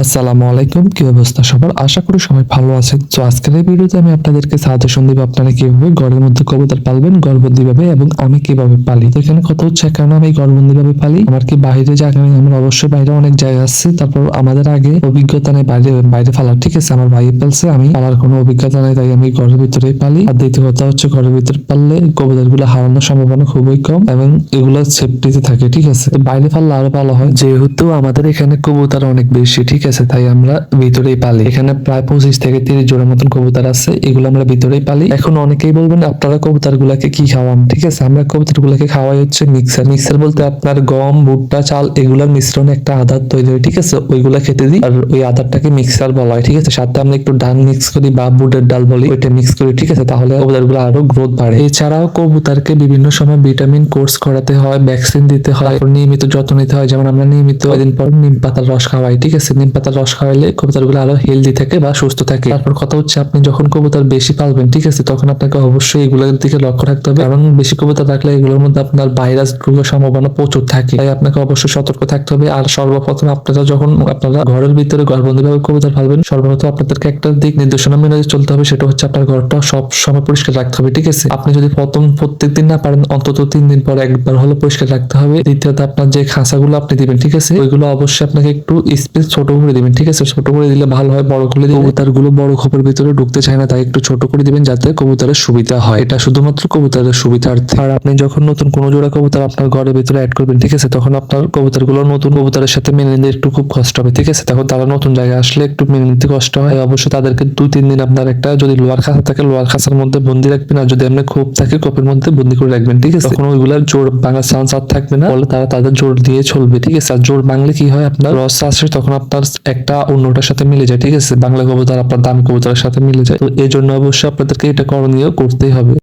আসসালামু আলাইকুম, কি অবস্থা সবার? আশা করি সবাই ভালো আছেন। তো আজকের এই ভিডিওতে আমি আপনাদেরকে সাজেশন দিব আপনারা কিভাবে ঘরের মধ্যে কবুতর পালবেন, ঘরবন্দি ভাবে, এবং আমি কিভাবে পালি। তো এখানে কথা হচ্ছে, কেন আমি ঘরবন্দি ভাবে পালি? আমার কি বাইরে জায়গা নেই? আমার অবশ্যই বাইরে অনেক জায়গা আছে। তারপর আমাদের আগে অভিজ্ঞতা নেই বাইরে বাইরে ফালার, ঠিক আছে? আমার ভাই পালছে, আমি পালার কোনো অভিজ্ঞতা নেই, তাই আমি ঘরের ভিতরেই পালি। আর দ্বিতীয় কথা হচ্ছে, ঘরের ভিতরে পাললে কবুতর গুলো হারানোর সম্ভাবনা খুবই কম এবং এগুলো সেফটিতে থাকে, ঠিক আছে? তো বাইরে পাললে আরো ভালো হয়, যেহেতু আমাদের এখানে কবুতর অনেক বেশি, ঠিক আছে? তাই আমরা ভিতরেই পালি। এখানে প্রায় 25 থেকে 30 জোড়ার মতন কবুতর আছে, এগুলো আমরা ভিতরেই পালি। এখন অনেকেই বলবেন আপনারা কবুতর গুলাকে কি খাওয়ান, ঠিক আছে? আমরা কবুতর গুলাকে খাওয়াই হচ্ছে মিক্সার বলতে আপনার গম, ভুট্টা, চাল এগুলার মিশ্রণে একটা আদার তৈরি হয়, ঠিক আছে? ওইগুলা খেতে দিই, আর ওই আদারটাকে মিক্সার বলা হয়, ঠিক আছে? সাথে আমরা একটু ডাল মিক্স করি বা বুটের ডাল বলি, ওইটা মিক্স করি, ঠিক আছে? তাহলে কবুতর গুলো আরো গ্রোথ বাড়ে। এছাড়াও কবুতরকে বিভিন্ন সময় ভিটামিন কোর্স করাতে হয়, ভ্যাকসিন দিতে হয়, নিয়মিত যত্ন নিতে হয়। যেমন আমরা নিয়মিত কয়েকদিন পর নিম পাতার রস খাওয়াই, ঠিক আছে? নিম পাতার রস খাওয়াইলে কবুতর গুলো আরো হেলদি থাকে বা সুস্থ থাকে। তারপর কথা হচ্ছে, আপনি যখন কবুতর বেশি পালবেন, ঠিক আছে, তখন আপনাকে অবশ্যই এগুলোর দিকে লক্ষ্য রাখতে হবে, এবং বেশি কবুতর রাখলে এগুলোর মধ্যে আপনার ভাইরাস রোগের সম্ভাবনা প্রচুর থাকে, তাই আপনাকে অবশ্যই সতর্ক থাকতে হবে। আর সর্বপ্রথম আপনারা যখন আপনারা ঘরের ভিতরে ঘরবন্দি ভাবে কবুতর পালবেন, সর্বপ্রথম আপনাদেরকে একটা দিক নির্দেশনা মেনে চলতে হবে, সেটা হচ্ছে আপনার ঘরটা সব সময় পরিষ্কার রাখতে হবে, ঠিক আছে? আপনি যদি প্রত্যেক দিন না পারেন, অন্তত 3 দিন পর একবার হলো পরিষ্কার রাখতে হবে। দ্বিতীয়ত, আপনার যে খাঁচাগুলো আপনি দিবেন, ঠিক আছে, ওইগুলো অবশ্যই আপনাকে একটু স্পেস ছোট করে দিবেন, ঠিক আছে? ছোট করে দিলে ভালো হয়, বড় করে দিলে কবুতর গুলো বড় খোপের ভিতরে ঢুকতে চায় না, তাই একটু ছোট করে দিবেন যাতে কবুতরের সুবিধা হয়। এটা শুধুমাত্র কবুতরের সুবিধার্থে। আর আপনি যখন নতুন কোনো জোড়া কবুতর আপনার ঘরের ভিতরে অ্যাড করবেন, ঠিক আছে, তখন আপনার কবুতর গুলো নতুন কবুতরের সাথে মেনে নিতে একটু খুব কষ্ট হবে, ঠিক আছে? তখন তারা নতুন জায়গায় আসলে একটু মেনে নিতে কষ্ট হয়। অবশ্যই তাদেরকে 2-3 দিন আপনার একটা, যদি লোয়ার খাঁচা থাকে লোয়ার খাঁচার মধ্যে বন্দি রাখবেন, আর যদি আপনার খোপ থাকে খোপের মধ্যে বন্দি করে রাখবেন, ঠিক আছে? তখন ওইগুলার জোর ভাঙার চান্স আর থাকবে না, ফলে তারা তাদের জোর দিয়ে চলবে, ঠিক আছে? আর জোর ভাঙলে কি হয়, আপনার লস আসে, তখন আপনার একটা অন্যটার সাথে মিলে যায়, ঠিক আছে? বাংলা কবুতর আপনার দামি কবুতরের সাথে মিলে যায়। তো এই জন্য অবশ্যই আপনাদেরকে এটা করণীয় করতেই হবে।